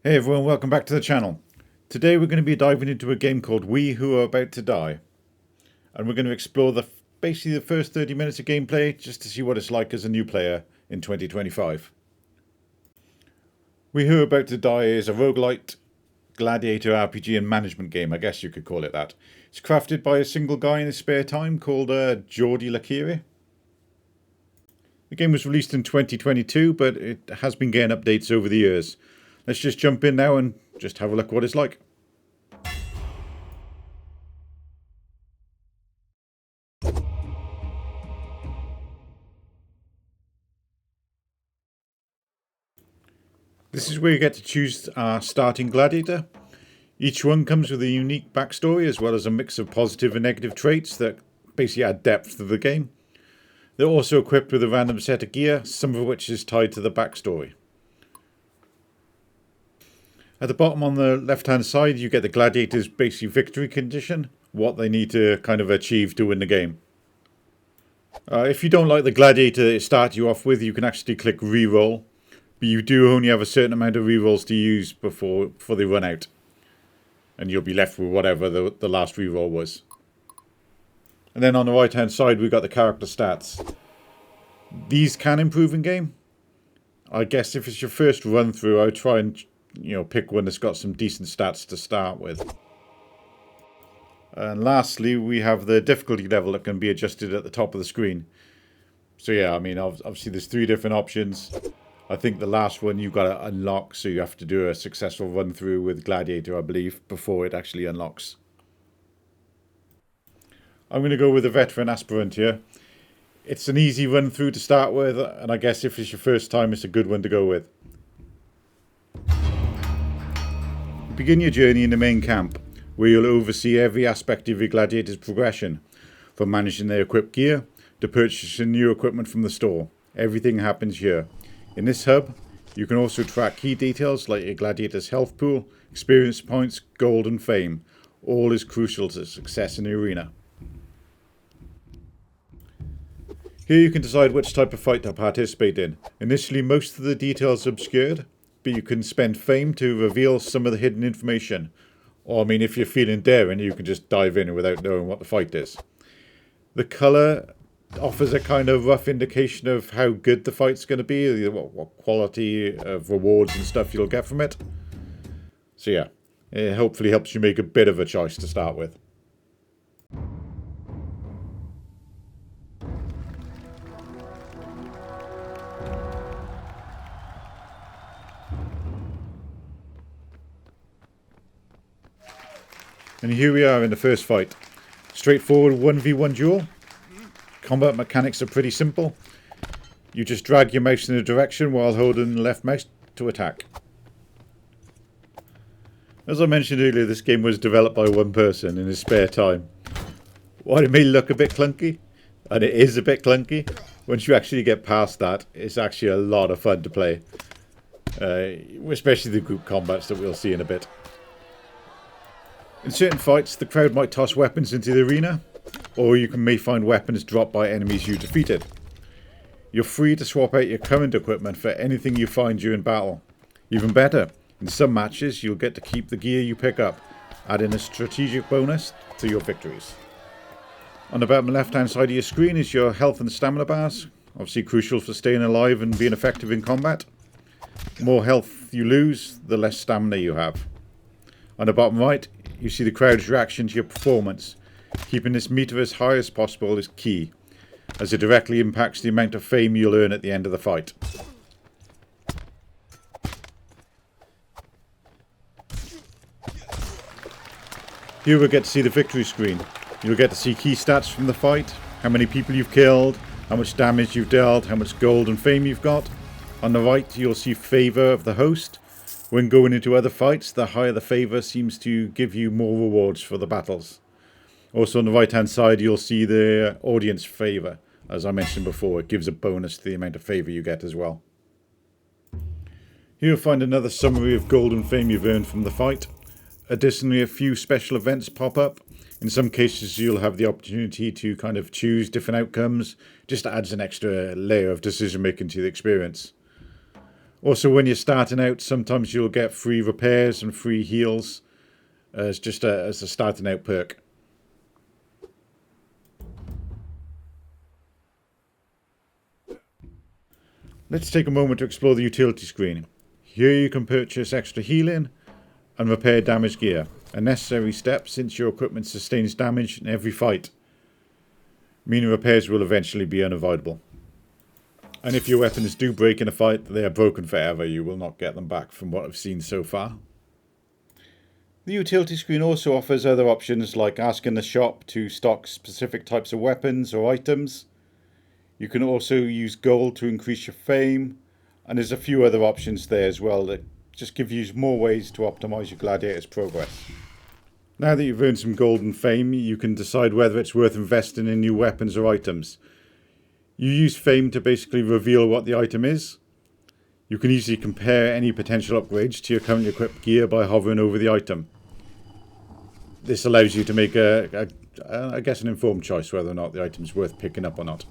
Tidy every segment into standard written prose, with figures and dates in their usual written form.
Hey everyone, welcome back to the channel. Today we're going to be diving into a game called We Who Are About to Die. And we're going to explore basically the first 30 minutes of gameplay just to see what it's like as a new player in 2025. We Who Are About to Die is a roguelite gladiator RPG and management game, I guess you could call it that. It's crafted by a single guy in his spare time called Geordie Lakiri. The game was released in 2022, but it has been getting updates over the years. Let's just jump in now and just have a look what it's like. This is where you get to choose our starting gladiator. Each one comes with a unique backstory as well as a mix of positive and negative traits that basically add depth to the game. They're also equipped with a random set of gear, some of which is tied to the backstory. At the bottom on the left hand side you get the gladiator's basic victory condition, what they need to kind of achieve to win the game. If you don't like the gladiator it starts you off with, you can actually click reroll, but you do only have a certain amount of rerolls to use before they run out. And you'll be left with whatever the last reroll was. And then on the right hand side we've got the character stats. These can improve in game. I guess if it's your first run through I'd try and pick one that's got some decent stats to start with. And lastly we have the difficulty level that can be adjusted at the top of the screen. So yeah, I mean obviously there's 3 different options. I think the last one you've got to unlock, so you have to do a successful run through with Gladiator I believe before it actually unlocks. I'm going to go with the veteran aspirant here. It's an easy run through to start with, and I guess if it's your first time it's a good one to go with. Begin your journey in the main camp, where you'll oversee every aspect of your gladiator's progression, from managing their equipped gear to purchasing new equipment from the store. Everything happens here. In this hub, you can also track key details like your gladiator's health pool, experience points, gold and fame. All is crucial to success in the arena. Here you can decide which type of fight to participate in. Initially most of the details are obscured, but you can spend fame to reveal some of the hidden information. Or I mean if you're feeling daring you can just dive in without knowing what the fight is. The colour offers a kind of rough indication of how good the fight's going to be, what quality of rewards and stuff you'll get from it. So yeah, it hopefully helps you make a bit of a choice to start with. And here we are in the first fight. Straightforward 1v1 duel. Combat mechanics are pretty simple. You just drag your mouse in a direction while holding the left mouse to attack. As I mentioned earlier, this game was developed by one person in his spare time. While it may look a bit clunky, and it is a bit clunky, once you actually get past that, it's actually a lot of fun to play. Especially the group combats that we'll see in a bit. In certain fights, the crowd might toss weapons into the arena, or you may find weapons dropped by enemies you defeated. You're free to swap out your current equipment for anything you find during battle. Even better, in some matches you'll get to keep the gear you pick up, adding a strategic bonus to your victories. On the bottom left hand side of your screen is your health and stamina bars, obviously crucial for staying alive and being effective in combat. The more health you lose, the less stamina you have. On the bottom right, you see the crowd's reaction to your performance. Keeping this meter as high as possible is key, as it directly impacts the amount of fame you'll earn at the end of the fight. Here we'll get to see the victory screen. You'll get to see key stats from the fight, how many people you've killed, how much damage you've dealt, how much gold and fame you've got. On the right you'll see favour of the host. When going into other fights, the higher the favour seems to give you more rewards for the battles. Also on the right hand side you'll see the audience favour. As I mentioned before, it gives a bonus to the amount of favour you get as well. Here you'll find another summary of gold and fame you've earned from the fight. Additionally, a few special events pop up. In some cases you'll have the opportunity to kind of choose different outcomes. Just adds an extra layer of decision making to the experience. Also, when you're starting out, sometimes you'll get free repairs and free heals as just as a starting out perk. Let's take a moment to explore the utility screen. Here you can purchase extra healing and repair damaged gear, a necessary step since your equipment sustains damage in every fight, meaning repairs will eventually be unavoidable. And if your weapons do break in a fight, they are broken forever. You will not get them back from what I've seen so far. The utility screen also offers other options like asking the shop to stock specific types of weapons or items. You can also use gold to increase your fame, and there's a few other options there as well that just give you more ways to optimize your Gladiator's progress. Now that you've earned some gold and fame, you can decide whether it's worth investing in new weapons or items. You use fame to basically reveal what the item is. You can easily compare any potential upgrades to your currently equipped gear by hovering over the item. This allows you to make I guess an informed choice whether or not the item is worth picking up or not.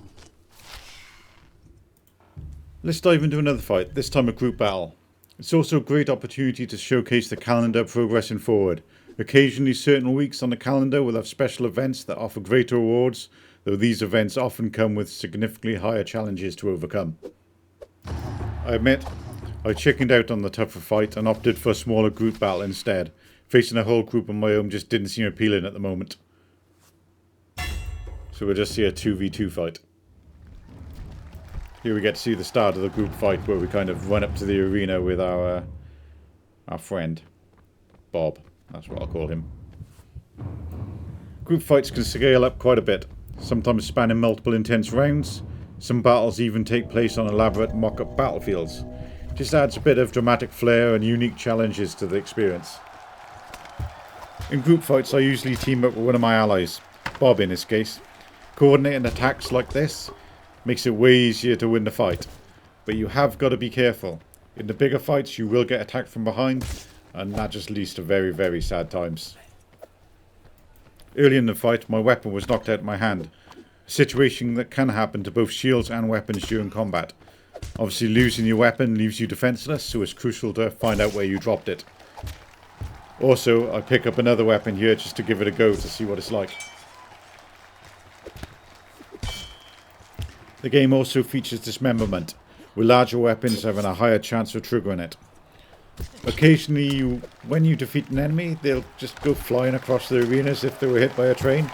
Let's dive into another fight, this time a group battle. It's also a great opportunity to showcase the calendar progressing forward. Occasionally certain weeks on the calendar will have special events that offer greater rewards, though these events often come with significantly higher challenges to overcome. I admit, I chickened out on the tougher fight and opted for a smaller group battle instead. Facing a whole group on my own just didn't seem appealing at the moment. So we'll just see a 2v2 fight. Here we get to see the start of the group fight where we kind of run up to the arena with our friend, Bob. That's what I'll call him. Group fights can scale up quite a bit, sometimes spanning multiple intense rounds. Some battles even take place on elaborate mock-up battlefields. Just adds a bit of dramatic flair and unique challenges to the experience. In group fights I usually team up with one of my allies, Bob in this case. Coordinating attacks like this makes it way easier to win the fight, but you have got to be careful. In the bigger fights you will get attacked from behind, and that just leads to very, very sad times. Early in the fight my weapon was knocked out of my hand, a situation that can happen to both shields and weapons during combat. Obviously losing your weapon leaves you defenseless, so it's crucial to find out where you dropped it. Also, I pick up another weapon here just to give it a go to see what it's like. The game also features dismemberment, with larger weapons having a higher chance of triggering it. Occasionally, when you defeat an enemy, they'll just go flying across the arena as if they were hit by a train.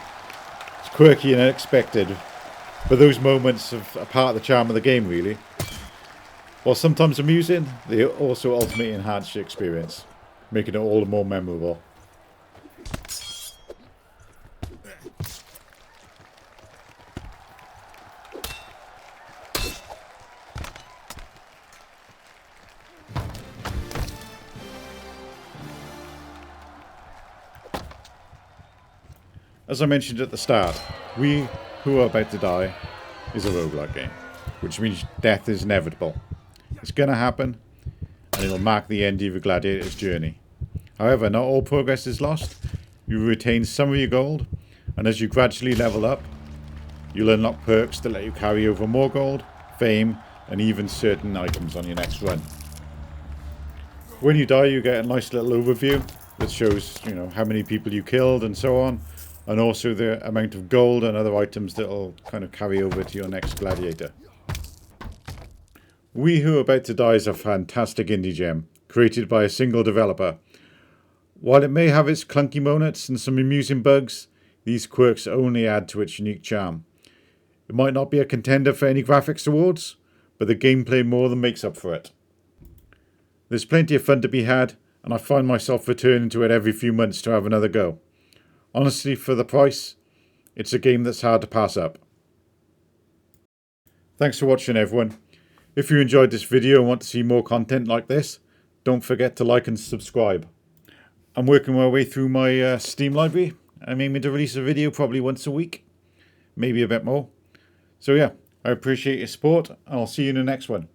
It's quirky and unexpected, but those moments are part of the charm of the game, really. While sometimes amusing, they also ultimately enhance your experience, making it all the more memorable. As I mentioned at the start, We Who Are About to Die is a roguelike game, which means death is inevitable. It's going to happen, and it'll mark the end of your Gladiator's journey. However, not all progress is lost. You retain some of your gold, and as you gradually level up, you'll unlock perks that let you carry over more gold, fame, and even certain items on your next run. When you die, you get a nice little overview that shows, how many people you killed and so on, and also the amount of gold and other items that will kind of carry over to your next Gladiator. We Who Are About to Die is a fantastic indie gem, created by a single developer. While it may have its clunky moments and some amusing bugs, these quirks only add to its unique charm. It might not be a contender for any graphics awards, but the gameplay more than makes up for it. There's plenty of fun to be had, and I find myself returning to it every few months to have another go. Honestly, for the price, it's a game that's hard to pass up. Thanks for watching, everyone. If you enjoyed this video and want to see more content like this, don't forget to like and subscribe. I'm working my way through my Steam library. I'm aiming to release a video probably once a week, maybe a bit more. So yeah, I appreciate your support, and I'll see you in the next one.